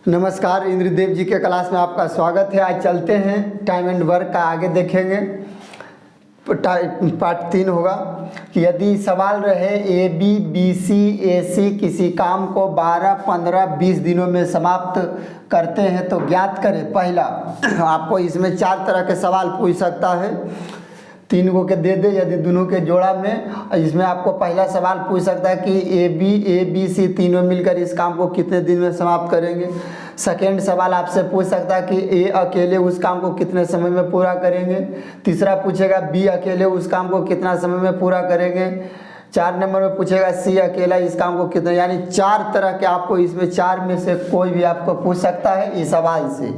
नमस्कार, इंद्रदेव जी के क्लास में आपका स्वागत है। आज चलते हैं टाइम एंड वर्क का आगे देखेंगे। पार्ट 3 होगा कि यदि सवाल रहे A B B C A सी किसी काम को 12, 15, 20 दिनों में समाप्त करते हैं तो ज्ञात करें। पहला आपको इसमें 4 तरह के सवाल पूछ सकता है, 3 को के दे दे यदि दोनों के जोड़ा में। इसमें आपको पहला सवाल पूछ सकता है कि ए बी सी तीनों मिलकर इस काम को कितने दिन में समाप्त करेंगे। सेकेंड सवाल आपसे पूछ सकता है कि ए अकेले उस काम को कितने समय में पूरा करेंगे। तीसरा पूछेगा बी अकेले उस काम को कितना समय में पूरा करेंगे। 4 नंबर में पूछेगा सी अकेला इस काम को कितना, यानी 4 तरह के आपको इसमें 4 में से कोई भी आपको पूछ सकता है इस सवाल से।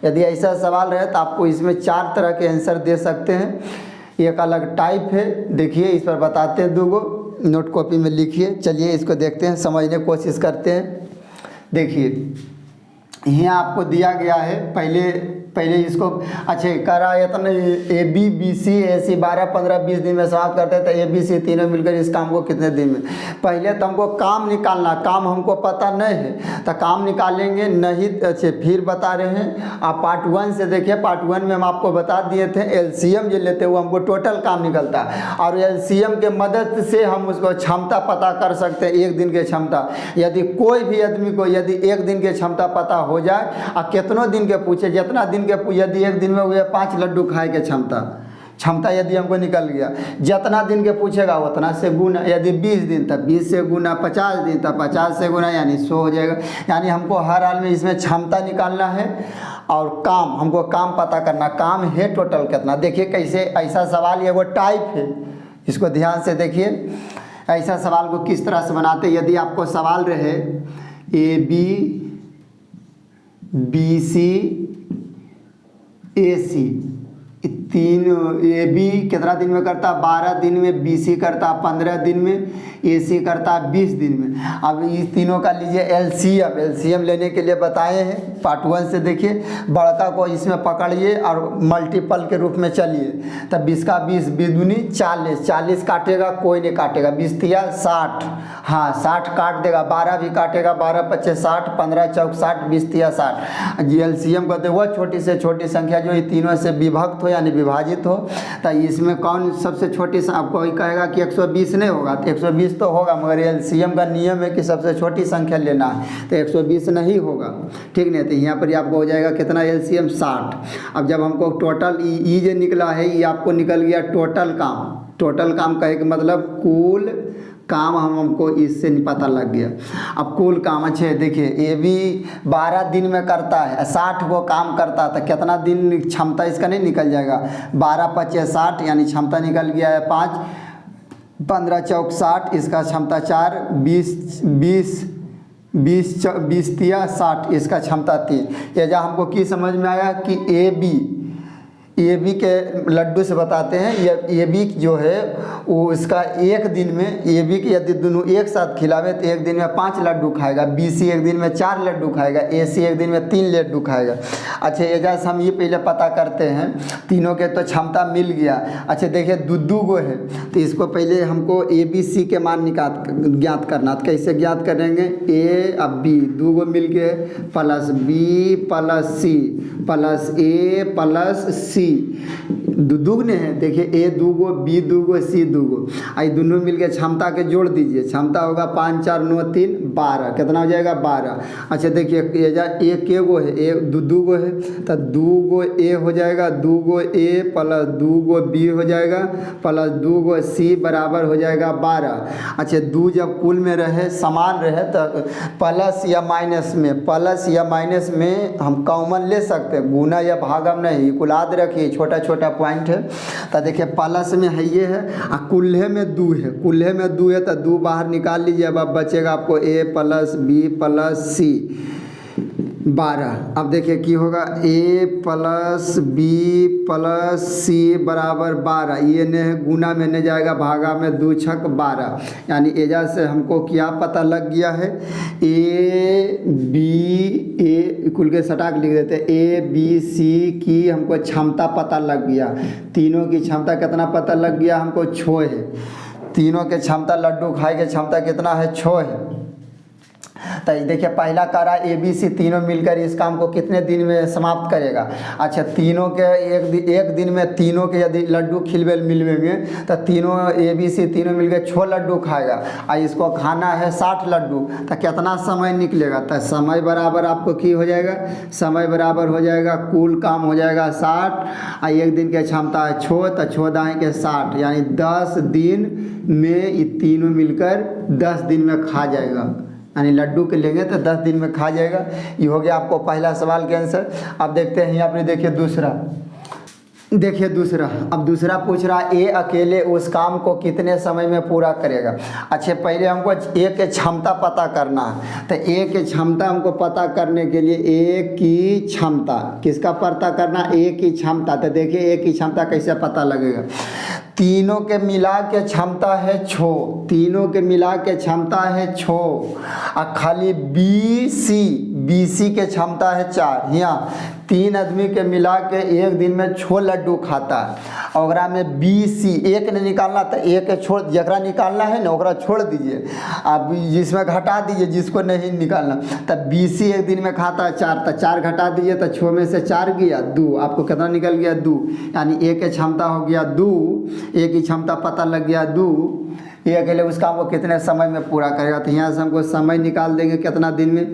यदि ऐसा सवाल रहे तो आपको इसमें 4 तरह के आंसर दे सकते हैं। एक अलग टाइप है, देखिए इस पर बताते हैं, 2 नोट कॉपी में लिखिए। चलिए इसको देखते हैं, समझने की कोशिश करते हैं। देखिए यहाँ आपको दिया गया है, पहले इसको अच्छे करा यतन ए बी बी सी ए सी 12, 15, 20 दिन में समाप्त करते हैं तो ए बी सी तीनों मिलकर इस काम को कितने दिन में। पहले तो हमको काम निकालना, काम हमको पता नहीं है तो काम निकालेंगे नहीं। अच्छे फिर बता रहे हैं आप पार्ट 1 से देखिए। पार्ट 1 में हम आपको बता दिए थे एलसीएम जो लेते हैं वो हमको टोटल काम निकलता है और एलसीएम के मदद से हम उसको क्षमता पता कर सकते हैं, एक दिन की क्षमता। यदि कोई भी आदमी को यदि एक दिन की क्षमता पता हो जाए और कितनों दिन के पूछे, जितना दिन के यदि एक दिन में हुए 5 लड्डू खाए के क्षमता यदि हमको निकल गया, जितना दिन के पूछेगा उतना से गुना। यदि 20 दिन तक 20 से गुना, 50 दिन तक 50 से गुना, यानी 100 हो जाएगा। यानी हमको हर हाल में इसमें क्षमता निकालना है और काम, हमको काम पता करना, काम है टोटल कितना। देखिए कैसे, ऐसा सवाल ये वो टाइप है, इसको ध्यान से देखिए। ऐसा सवाल को किस तरह से बनाते। यदि आपको सवाल रहे A B B C A C, 3 A B कितना दिन में करता, 12 दिन में। बी सी करता 15 दिन में। ए सी करता 20 दिन में। अब इस तीनों का लीजिए एलसीएम लेने के लिए बताए हैं। पार्ट 1 से देखिए, बड़का को इसमें पकड़िए और मल्टीपल के रूप में चलिए। तब 20 का 20, 20 दूनी 40, 40 काटेगा कोई नहीं काटेगा। 20 तिया 60, हाँ 60 काट देगा। 12 भी काटेगा, 12 पच्चे 60, 15 चौक 60, 20 तिया 60। जी एलसीएम कहते हैं वह छोटी से छोटी संख्या जो ये तीनों से विभक्त हो यानी विभाजित हो। तो इसमें कौन सबसे छोटी, आपको वही कहेगा कि 120 नहीं होगा तो 120 तो होगा, मगर एलसीएम का नियम है कि सबसे छोटी संख्या लेना है तो 120 नहीं होगा, ठीक नहीं। तो यहाँ पर आपको हो जाएगा कितना एलसीएम 60। अब जब हमको टोटल ई जो निकला है ये आपको निकल गया टोटल काम। टोटल काम कहे कि मतलब कुल काम हमको इससे पता लग गया। अब कुल काम अच्छे देखिए, ए बी 12 दिन में करता है, 60 वो काम करता तो कितना दिन क्षमता इसका नहीं निकल जाएगा। 12 पच्चे 60 यानी क्षमता निकल गया है 5। 15 चौक 60, इसका क्षमता 4। 20 तिया 60, इसका क्षमता 3। ये जहाँ हमको की समझ में आया कि ए बी के लड्डू से बताते हैं। ये ए बी जो है वो इसका एक दिन में, ए बी के यदि दोनों एक साथ खिलावे तो एक दिन में 5 लड्डू खाएगा। बी सी एक दिन में 4 लड्डू खाएगा। ए सी एक दिन में 3 लड्डू खाएगा। अच्छा ये जैसे हम ये पहले पता करते हैं, तीनों के तो क्षमता मिल गया। अच्छा देखिए दो गो है तो इसको पहले हमको ए बी सी के मान ज्ञात करना। तो कैसे ज्ञात करेंगे, ए अब बी 2 गो मिल गए plus B plus C plus A plus C, दुगने हैं। देखिए ए 2 गो, बी 2 गो, सी 2 गो। आई दोनों मिलके क्षमता के जोड़ दीजिए। क्षमता होगा 5 4 9 3 12, कितना हो जाएगा 12। अच्छा देखिए ए के गो है, ए 2 गो है तो 2 गो ए हो जाएगा, 2 गो ए प्लस 2 गो बी हो जाएगा प्लस 2 गो सी बराबर हो जाएगा 12। अच्छा 2 जब कुल में रहे समान रहे तो प्लस या माइनस में हम कॉमन ले सकते हैं, गुना या भागम नहीं। कुल याद रखिए छोटा छोटा पॉइंट है। तो देखिए प्लस में है ये है और कुल्हे में 2 है, कुल्हे में 2 है तो 2 बाहर निकाल लीजिए। अब बचेगा आपको ए प्लस बी प्लस सी 12। अब देखिए की होगा ए प्लस बी प्लस सी बराबर 12। ये ने गुना में नहीं जाएगा, भागा में 2 छक 12। यानी एजा से हमको क्या पता लग गया है, ए बी ए कुल के सटाक लिख देते हैं। ए बी सी की हमको क्षमता पता लग गया। तीनों की क्षमता कितना पता लग गया हमको, 6 है। तीनों के क्षमता लड्डू खाए के क्षमता कितना है, 6 है। तो देखिए पहला करा ए बी सी तीनों मिलकर इस काम को कितने दिन में समाप्त करेगा। अच्छा तीनों के एक दिन में तीनों के यदि लड्डू खिलवे मिलवेंगे तो तीनों ए बी सी तीनों मिलकर 6 लड्डू खाएगा और इसको खाना है 60 लड्डू, तो कितना समय निकलेगा। तो समय बराबर आपको की हो जाएगा, समय बराबर हो जाएगा कुल काम हो जाएगा 60 और एक दिन की क्षमता है 6, तो 6 दाएँ के 60 यानी 10 दिन में ये तीनों मिलकर 10 दिन में खा जाएगा। यानी लड्डू के लेंगे तो 10 दिन में खा जाएगा। ये हो गया आपको पहला सवाल के आंसर। अब देखते हैं यहाँ पर देखिए दूसरा, देखिए दूसरा, अब दूसरा पूछ रहा ए अकेले उस काम को कितने समय में पूरा करेगा। अच्छा पहले हमको ए की क्षमता पता करना है, तो ए की क्षमता हमको पता करने के लिए ए की क्षमता किसका पता करना, ए की क्षमता। तो देखिए ए की क्षमता कैसे पता लगेगा। तीनों के मिला के क्षमता है 6, तीनों के मिला के क्षमता है 6 और खाली बी सी के क्षमता है 4। यहाँ 3 आदमी के मिला के एक दिन में 6 लड्डू खाता है और में बी सी एक ने निकालना तो एक छोड़, जरा निकालना है ना ओकरा छोड़ दीजिए, अब जिसमें घटा दीजिए जिसको नहीं निकालना। तब बी सी एक दिन में खाता है 4, तो 4 घटा दीजिए तो 6 में से 4 गया 2, आपको कितना निकल गया 2, यानी ए की क्षमता हो गया 2, ए की क्षमता पता लग गया 2। ये अकेले उस काम को कितने समय में पूरा करेगा, तो यहाँ से हमको समय निकाल देंगे कितना दिन में।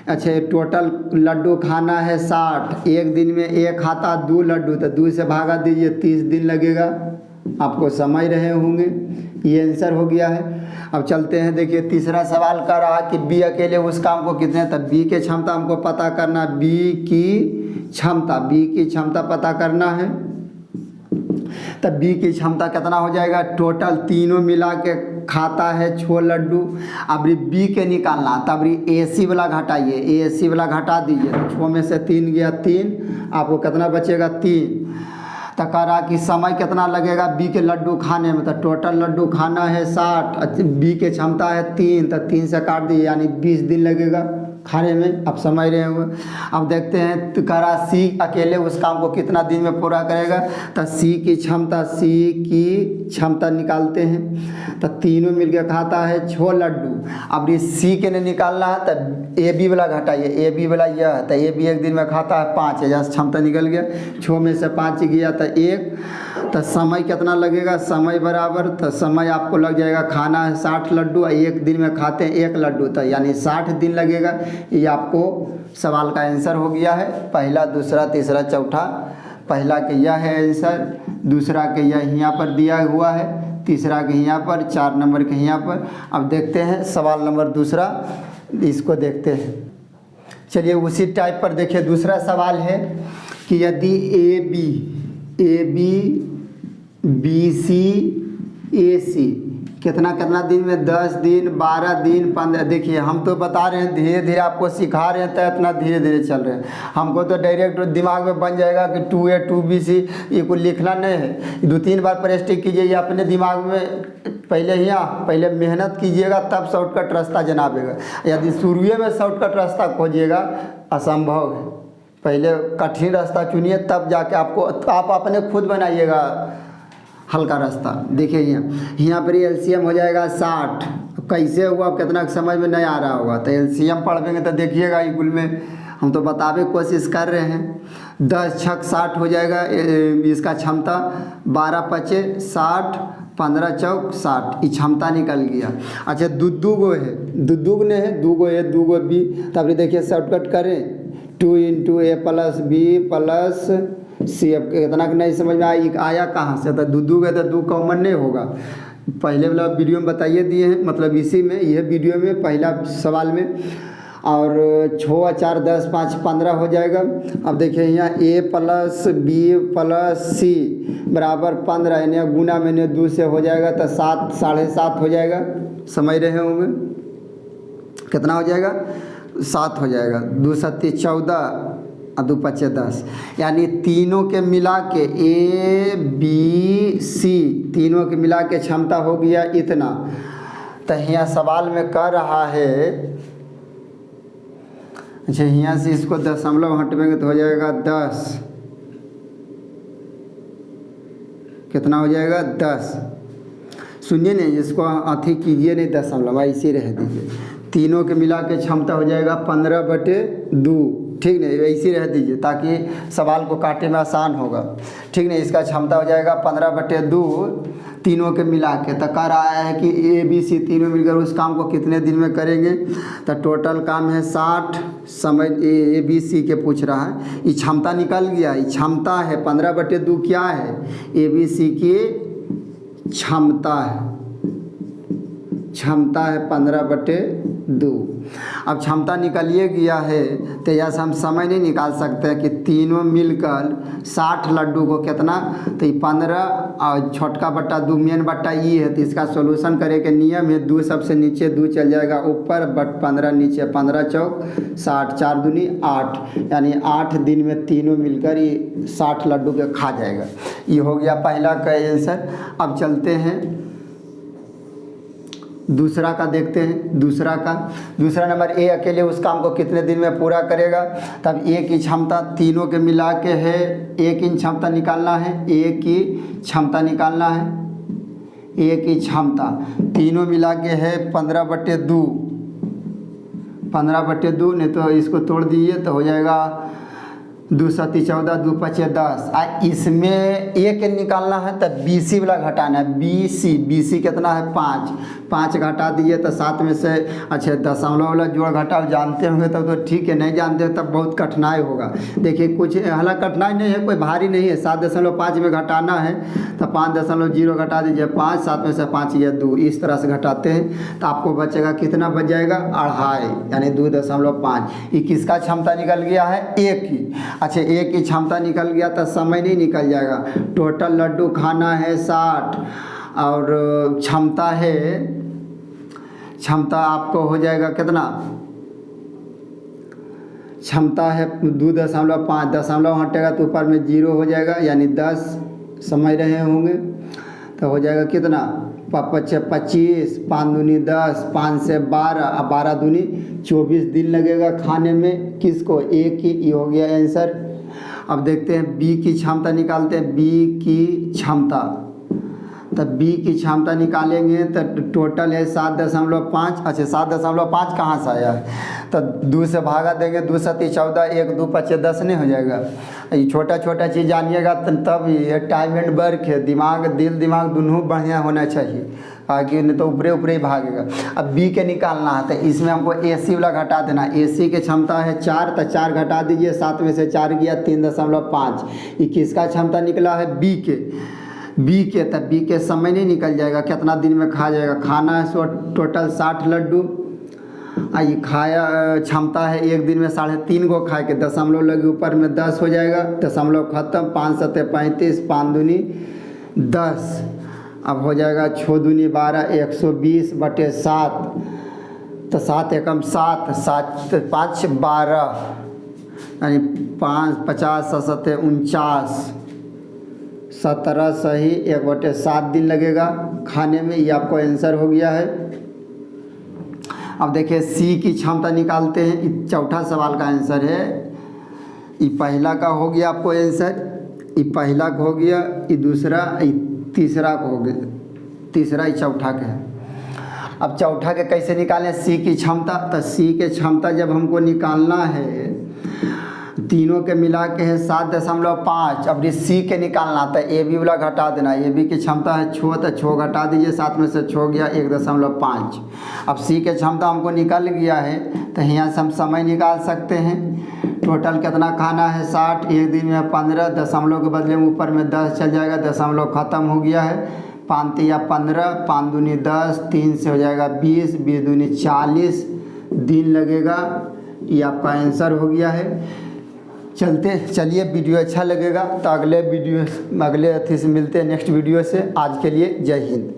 अच्छा टोटल लड्डू खाना है 60, एक दिन में एक खाता 2 लड्डू, तो 2 से भागा दीजिए 30 दिन लगेगा, आपको समझ रहे होंगे। ये आंसर हो गया है। अब चलते हैं, देखिए तीसरा सवाल कर रहा कि बी अकेले उस काम को कितने, तब बी की क्षमता हमको पता करना, बी की क्षमता पता करना है। तब बी की क्षमता कितना हो जाएगा, टोटल तीनों मिला के खाता है 6 लड्डू। अब बी के निकालना, तब ए सी वाला घटाइए, ए सी वाला घटा दीजिए, 6 में से 3 गया 3, आपको कितना बचेगा 3। तो कह रहा कि समय कितना लगेगा बी के लड्डू खाने में, तो टोटल लड्डू खाना है 60, बी के क्षमता है 3, तो 3 से काट दीजिए यानी 20 दिन लगेगा खाने में, आप समझ रहे होंगे। अब देखते हैं तो कह रहा सी अकेले उस काम को कितना दिन में पूरा करेगा, तो सी की क्षमता निकालते हैं, तो तीनों मिलकर खाता है 6 लड्डू। अब ये सी के ने निकालना है तो ए बी वाला घटाइए, ए बी वाला यह है, तो ए बी एक दिन में खाता है 5, जहाँ क्षमता निकल गया 6 में से 5 गया तो 1, तो समय कितना लगेगा, समय बराबर, तो समय आपको लग जाएगा, खाना है 60 लड्डू और एक दिन में खाते हैं 1 लड्डू, तो यानी 60 दिन लगेगा। ये आपको सवाल का आंसर हो गया है, पहला दूसरा तीसरा चौथा। पहला के यह है आंसर, दूसरा के यह यहाँ पर दिया हुआ है, तीसरा के यहाँ पर, 4 नंबर के यहाँ पर। अब देखते हैं सवाल नंबर दूसरा, इसको देखते हैं। चलिए उसी टाइप पर देखिए दूसरा सवाल है कि यदि ए बी बी सी ए सी कितना दिन में 10 दिन 12 दिन 15, देखिए हम तो बता रहे हैं धीरे धीरे आपको सिखा रहे हैं, तो इतना धीरे धीरे चल रहे हैं। हमको तो डायरेक्ट दिमाग में बन जाएगा कि 2A 2B C, ये को लिखना नहीं है, 2-3 बार प्रैक्टिस कीजिए, ये अपने दिमाग में पहले मेहनत कीजिएगा तब शॉर्टकट रास्ता जनाबेगा। यदि शुरुए में शॉर्टकट रास्ता खोजिएगा असंभव है, पहले कठिन रास्ता चुनिए तब जाके आप अपने खुद बनाइएगा हल्का रास्ता। देखिए यहाँ पर एलसीएम हो जाएगा 60, कैसे हुआ कितना समझ में नहीं आ रहा होगा, तो एलसीएम पढ़ेंगे तो देखिएगा इकुल में हम तो बतावे कोशिश कर रहे हैं। 10 छक 60 हो जाएगा, इसका क्षमता 12 पचे 60, 15 चौक 60, ये क्षमता निकल गया। अच्छा दुगो है, दुगो ने है, दूगो ए दूगो बी, तब देखिए शॉर्टकट करें 2 × A + B + C। अब इतना नहीं समझ में आया कहाँ से, तो दूधू गए तो 2 कॉमन नहीं होगा, पहले वाला वीडियो में बताइए दिए हैं, मतलब इसी में यह वीडियो में पहला सवाल में। और 6 4 10 5 15 हो जाएगा। अब देखिए यहाँ A + B + C बराबर 15, यानी गुना में 2 से हो जाएगा तो 7 7.5 हो जाएगा, समझ रहे होंगे कितना हो जाएगा 7 हो जाएगा, 2 7 14 और 2 5 10, यानी तीनों के मिला के A B C तीनों के मिला के क्षमता हो गया इतना। तो यहाँ सवाल में कह रहा है, अच्छा यहाँ से इसको दशमलव हटवेंगे तो हो जाएगा 10, कितना हो जाएगा 10, सुनिए नहीं इसको अथी कीजिए नहीं दशमलव, ऐसे रह दीजिए। तीनों के मिला के क्षमता हो जाएगा 15/2। ठीक नहीं, ऐसे रह दीजिए ताकि सवाल को काटने में आसान होगा। ठीक नहीं, इसका क्षमता हो जाएगा 15/2 तीनों के मिला के। तो कह रहा है कि ABC तीनों मिलकर उस काम को कितने दिन में करेंगे। तो टोटल काम है 60 समय ABC के पूछ रहा है। ये क्षमता निकल गया, ये क्षमता है 15/2 क्या है, ABC की क्षमता है, क्षमता है 15/2। अब क्षमता निकलिए गया है तो यहाँ से हम समय नहीं निकाल सकते हैं कि तीनों मिलकर 60 लड्डू को कितना, तो ये 15 और छोटका बट्टा 2 मेन बट्टा ये है। तो इसका सॉल्यूशन करे के नियम है 2 सबसे नीचे 2 चल जाएगा ऊपर, बट 15 नीचे, 15 चौक 60, 4 दूनी 8, यानी 8 दिन में तीनों मिलकर ये 60 लड्डू के खा जाएगा। ये हो गया पहला का आंसर। अब चलते हैं दूसरा का देखते हैं। दूसरा नंबर ए अकेले उस काम को कितने दिन में पूरा करेगा। तब ए की क्षमता तीनों के मिला के है, ए की क्षमता निकालना है, ए की क्षमता निकालना है। ए की क्षमता तीनों मिला के है 15/2, 15/2 नहीं तो इसको तोड़ दीजिए तो हो जाएगा 2 7 14, 2 5 10। इसमें ए के निकालना है तो BC वाला घटाना है। BC कितना है 5 घटा दीजिए तो 7 में से, अच्छा दशमलव वाला जोड़ घटाव जानते होंगे तब तो ठीक है, नहीं जानते तब बहुत कठिनाई होगा। देखिए कुछ हालांकि कठिनाई नहीं है, कोई भारी नहीं है। 7.5 में घटाना है तो 5.0 घटा दीजिए 5, 7 में से 5 या 2, इस तरह से घटाते हैं तो आपको बचेगा कितना, बच जाएगा 2.5 यानी 2.5। ये किसका क्षमता निकल गया है, ए की। अच्छा एक की क्षमता निकल गया तो समय नहीं निकल जाएगा। टोटल लड्डू खाना है 60 और क्षमता आपको हो जाएगा कितना, क्षमता है 2.5, दशमलव हटेगा तो ऊपर में 0 हो जाएगा यानी 10 समय रहे होंगे तो हो जाएगा कितना, 5 25, 5 दूनी 10, 5 से 12, 12 दूनी 24 दिन लगेगा खाने में। किसको, ए की। ये हो गया आंसर। अब देखते हैं बी की क्षमता निकालते हैं। बी की क्षमता, तब बी की क्षमता निकालेंगे तो टोटल है 7.5। अच्छा 7.5 कहाँ से आया है, तो 2 से भागा देंगे, 2 7 14, 1 2 5 10 नहीं हो जाएगा। ये छोटा चीज़ जानिएगा तब ये टाइम एंड वर्क है, दिल दिमाग दोनों बढ़िया होना चाहिए, आगे नहीं तो ऊपरे ही भागेगा। अब बी के निकालना है तो इसमें हमको AC वाला घटा देना। AC की क्षमता है 4 तो 4 घटा दीजिए, 7 में से 4 गया 3.5। ये किसका क्षमता निकला है, बी के। तब बी के समय नहीं निकल जाएगा, कितना दिन में खा जाएगा। खाना है टोटल 60 लड्डू, ये खाया क्षमता है 1 दिन में 3.5 को खाए के, दशमलव लगे ऊपर में 10 हो जाएगा, दशमलव खत्म, 5 7 35, 5 दूनी 10। अब हो जाएगा 6 दूनी 12, 120/7, तो 7 एकम 7, 7 5 12 यानी 5 50 7 49, 17 सही 1/7 दिन लगेगा खाने में। ये आपको आंसर हो गया है। अब देखिए सी की क्षमता निकालते हैं। चौथा सवाल का आंसर है। ये पहला का हो गया आपको आंसर, ये पहला का हो गया, ये दूसरा, ये तीसरा का हो गया, तीसरा ये चौथा का है। अब चौथा के कैसे निकालें, सी की क्षमता। तो सी के क्षमता जब हमको निकालना है, तीनों के मिला के है 7.5। अब ये सी के निकालना था, ए बी वाला घटा देना। ए बी की क्षमता है 6 तो 6 घटा दीजिए, 7 में से 6 गया 1.5। अब सी के क्षमता हमको निकल गया है तो यहाँ से हम समय निकाल सकते हैं। टोटल कितना खाना है 60, 1 दिन में 15, दशमलव के बदले में ऊपर में 10 चल जाएगा, दशमलव खत्म हो गया है। 5 या 15, 5 दूनी 10, 3 से हो जाएगा 20, 20 दूनी 40 दिन लगेगा। ये आपका आंसर हो गया है। चलिए वीडियो अच्छा लगेगा तो अगले अथी से मिलते हैं नेक्स्ट वीडियो से। आज के लिए जय हिंद।